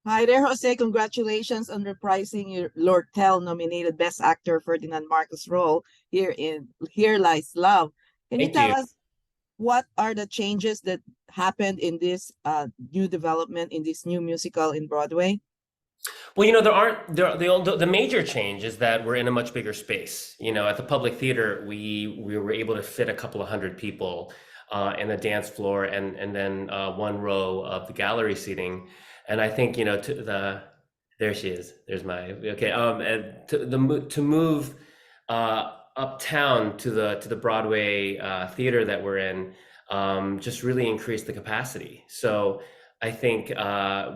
Hi there, Jose. Congratulations on reprising your Lord Tell nominated Best Actor Ferdinand Marcos role here in Here Lies Love. Can you Thank tell you. us what are the changes that happened in this new development in this new musical in Broadway? Well, there aren't the major change is that we're in a much bigger space. At the Public Theater, we were able to fit a couple of hundred people in the dance floor and then one row of the gallery seating. And I think to there she is. There's my okay. And to move uptown to the Broadway theater that we're in just really increased the capacity. So I think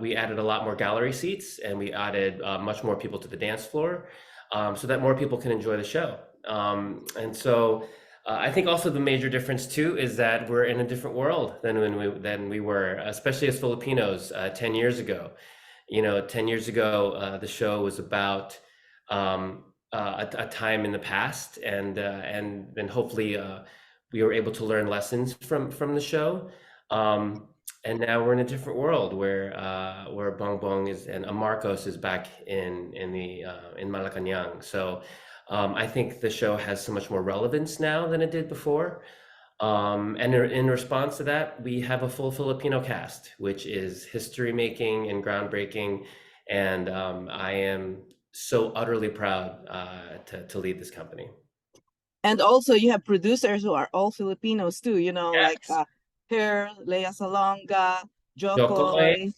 we added a lot more gallery seats and we added much more people to the dance floor so that more people can enjoy the show. And so I think also the major difference too is that we're in a different world than we were, especially as Filipinos 10 years ago. 10 years ago, the show was about a time in the past, and then hopefully we were able to learn lessons from the show. And now we're in a different world where Bong Bong is and Marcos is back in Malacanang. So I think the show has so much more relevance now than it did before. And in response to that, we have a full Filipino cast, which is history making and groundbreaking. And I am so utterly proud to lead this company. And also, you have producers who are all Filipinos too. Like Yes. her, Lea Salonga, Jokoy, Jokoy,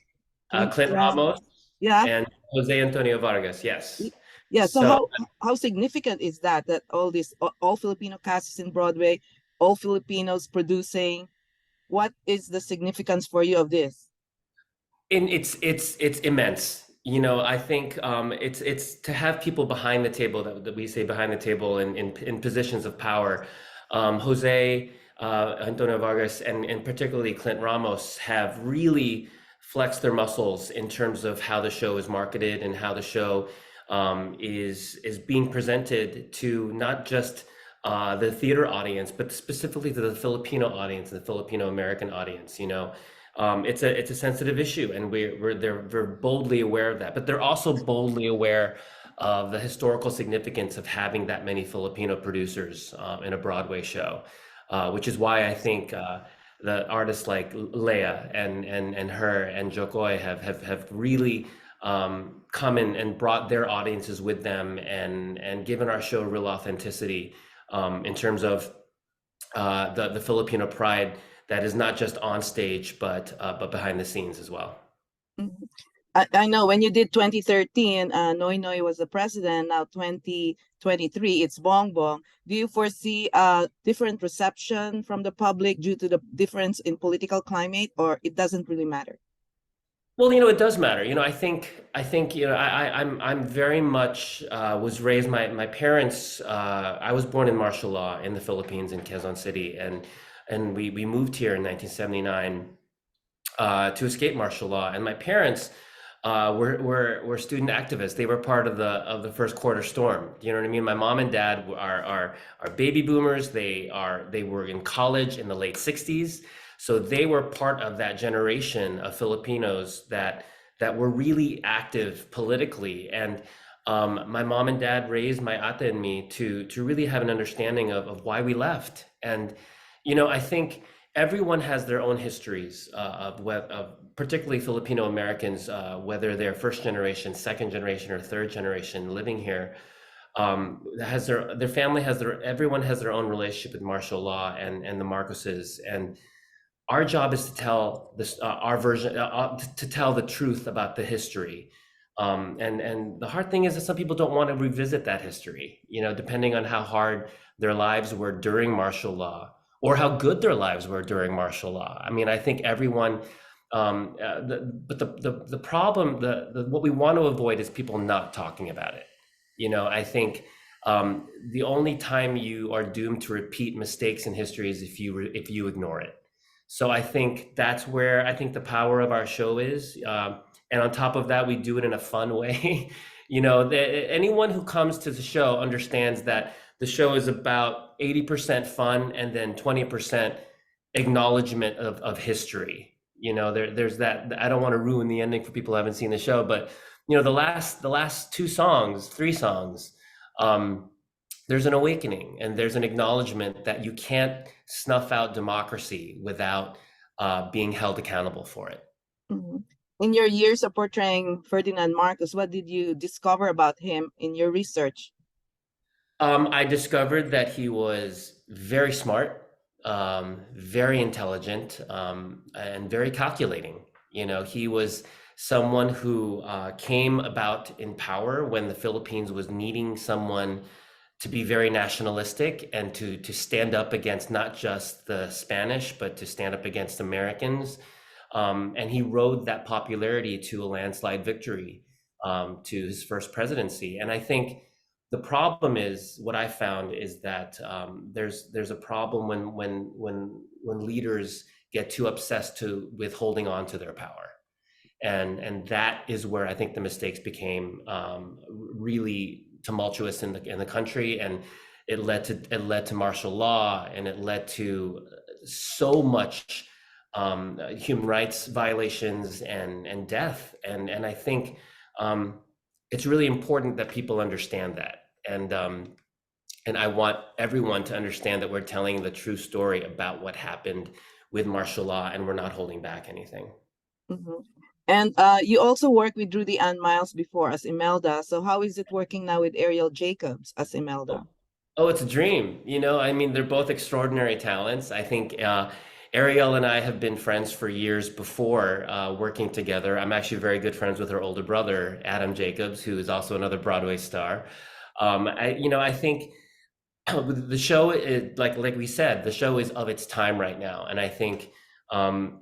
Clint Clint Ramos, Ramos. Yeah, and Jose Antonio Vargas. Yes. yeah. So So how significant is that all this all Filipino casts in Broadway, all Filipinos producing? What is the significance for you of this? it's immense. I think it's to have people behind the table that we say behind the table in positions of power. Jose Antonio Vargas and particularly Clint Ramos have really flexed their muscles in terms of how the show is marketed and how the show is being presented to not just the theater audience, but specifically to the Filipino audience, the Filipino American audience. It's a sensitive issue, and they're boldly aware of that. But they're also boldly aware of the historical significance of having that many Filipino producers in a Broadway show, which is why I think the artists like Leia and her and Jokoy have really come in and brought their audiences with them and given our show real authenticity in terms of the Filipino pride that is not just on stage but behind the scenes as well. Mhm. I know when you did 2013, Noy Noy was the president. Now 2023, it's Bong Bong. Do you foresee a different reception from the public due to the difference in political climate, or it doesn't really matter? Well, it does matter. I think I'm very much was raised. My parents. I was born in martial law in the Philippines in Quezon City, and we moved here in 1979 to escape martial law. And my parents were student activists. They were part of the first quarter storm. You know what I mean? My mom and dad are baby boomers. They were in college in the late 60s. So they were part of that generation of Filipinos that were really active politically. And my mom and dad raised my ate and me to really have an understanding of why we left. And I think everyone has their own histories of particularly Filipino Americans, whether they're first generation, second generation, or third generation living here. Has their family has their everyone has their own relationship with martial law and the Marcoses, and our job is to tell this our version to tell the truth about the history. And the hard thing is that some people don't want to revisit that history, depending on how hard their lives were during martial law or how good their lives were during martial law. I mean, I think everyone, but the problem, what we want to avoid is people not talking about it. I think the only time you are doomed to repeat mistakes in history is if you ignore it. So I think that's where I think the power of our show is. And on top of that, we do it in a fun way. Anyone who comes to the show understands that the show is about 80% fun and then 20% acknowledgement of history. there's that. I don't want to ruin the ending for people who haven't seen the show, but the last two songs, three songs, um, there's an awakening and there's an acknowledgement that you can't snuff out democracy without being held accountable for it. Mhm. In your years of portraying Ferdinand Marcos, what did you discover about him in your research? I discovered that he was very smart, very intelligent, and very calculating. He was someone who came about in power when the Philippines was needing someone to be very nationalistic and to stand up against not just the Spanish, but to stand up against Americans. And he rode that popularity to a landslide victory, to his first presidency. And I think the problem is what I found is that there's a problem when leaders get too obsessed with holding on to their power, and that is where I think the mistakes became really tumultuous in the country, and it led to martial law, and it led to so much human rights violations and death, and I think it's really important that people understand that, and I want everyone to understand that we're telling the true story about what happened with martial law, and we're not holding back anything. Mhm. And you also worked with Rudy Ann Miles before as Imelda. So how is it working now with Ariel Jacobs as Imelda? Oh, it's a dream. I mean, they're both extraordinary talents. I think Ariel and I have been friends for years before working together. I'm actually very good friends with her older brother, Adam Jacobs, who is also another Broadway star. I think the show is like we said, the show is of its time right now, and I think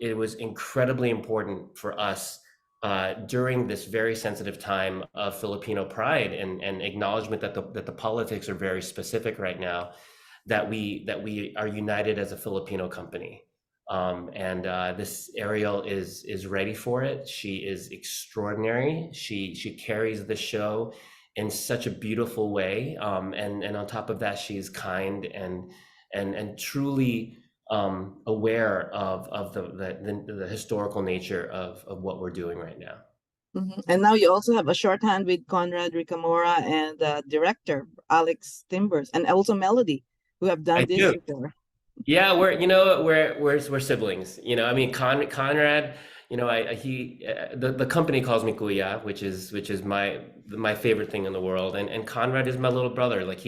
it was incredibly important for us during this very sensitive time of Filipino pride and acknowledgement that the politics are very specific right now, that we are united as a Filipino company. And this Ariel is ready for it. She is extraordinary. She carries the show in such a beautiful way. And on top of that, she's kind and truly aware of the historical nature of what we're doing right now. Mhm. And now you also have a shorthand with Conrad Ricamora and director Alex Timbers and also Melody, who have done I this do. before. Yeah, we're siblings. I mean, Conrad. The company calls me Kuya, which is my favorite thing in the world, and Conrad is my little brother. Like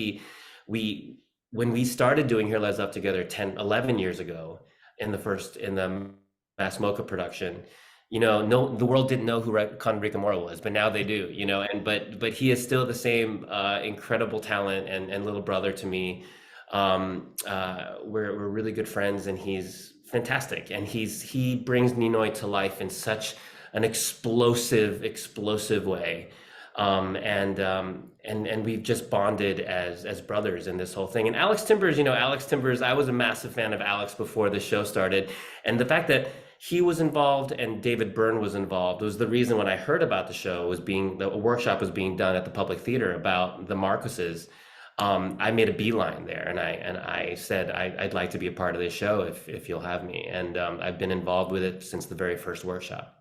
we when we started doing Here Let's Up together 10, 11 years ago in the Mass Mocha production. No, the world didn't know who Conrad Ricamora was, but now they do. But he is still the same incredible talent and little brother to me. We're really good friends, and he's fantastic, and he brings Ninoy to life in such an explosive way, and we've just bonded as brothers in this whole thing. And Alex Timbers, I was a massive fan of Alex before the show started, and the fact that he was involved and David Byrne was involved was the reason when I heard about the show the workshop was being done at the Public Theater about the Marcoses. I made a beeline there, and I said I'd like to be a part of this show if you'll have me, and I've been involved with it since the very first workshop.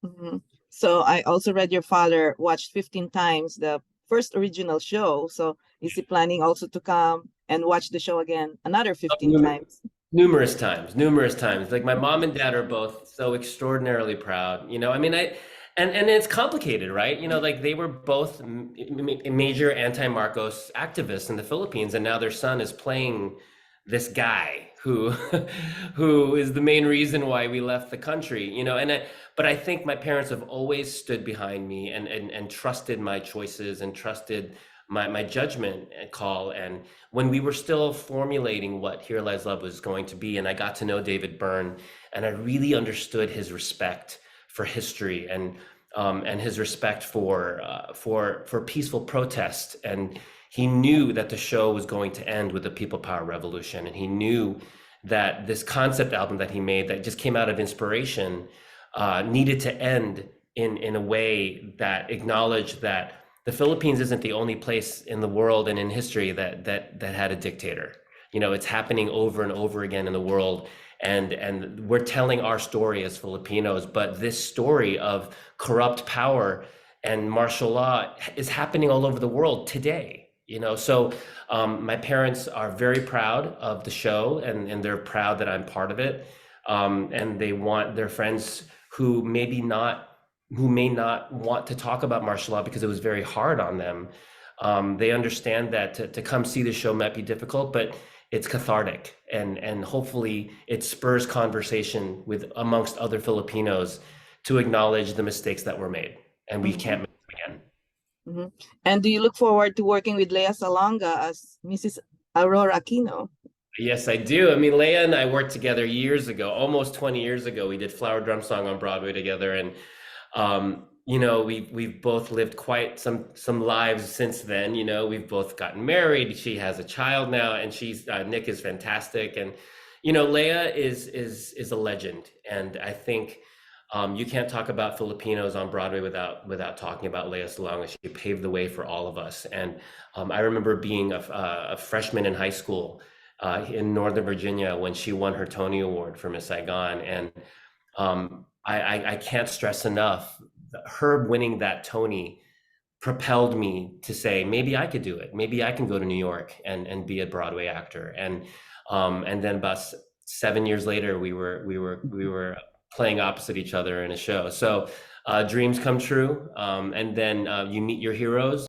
Mhm. So I also read your father watched 15 times the first original show. So is he planning also to come and watch the show again another 15 times? Numerous times. Like my mom and dad are both so extraordinarily proud. I mean, and it's complicated, right? Like they were both major anti-Marcos activists in the Philippines, and now their son is playing this guy who who is the main reason why we left the country. But I think my parents have always stood behind me and trusted my choices and trusted my judgment call. And when we were still formulating what Here Lies Love was going to be, and I got to know David Byrne, and I really understood his respect for history and his respect for peaceful protest, and he knew that the show was going to end with the People Power Revolution, and he knew that this concept album that he made that just came out of inspiration needed to end in a way that acknowledged that the Philippines isn't the only place in the world and in history that had a dictator. It's happening over and over again in the world, and we're telling our story as Filipinos, but this story of corrupt power and martial law is happening all over the world today. So my parents are very proud of the show, and they're proud that I'm part of it. And they want their friends who may not want to talk about martial law because it was very hard on them. They understand that to come see the show might be difficult, but it's cathartic, and hopefully it spurs conversation with amongst other Filipinos to acknowledge the mistakes that were made, and we Mm-hmm. can't make them again. Mm-hmm. And do you look forward to working with Lea Salonga as Mrs. Aurora Aquino? Yes, I do. I mean, Leah and I worked together years ago, almost 20 years ago. We did Flower Drum Song on Broadway together, and we've both lived quite some lives since then. We've both gotten married. She has a child now, and she's Nick is fantastic, and Leah is a legend, and I think you can't talk about Filipinos on Broadway without talking about Leah Salonga. She paved the way for all of us, and I remember being a freshman in high school in Northern Virginia when she won her Tony Award for Miss Saigon, and I can't stress enough her winning that Tony propelled me to say maybe I could do it. Maybe I can go to New York and be a Broadway actor. And then about 7 years later, we were playing opposite each other in a show. So dreams come true, and then you meet your heroes.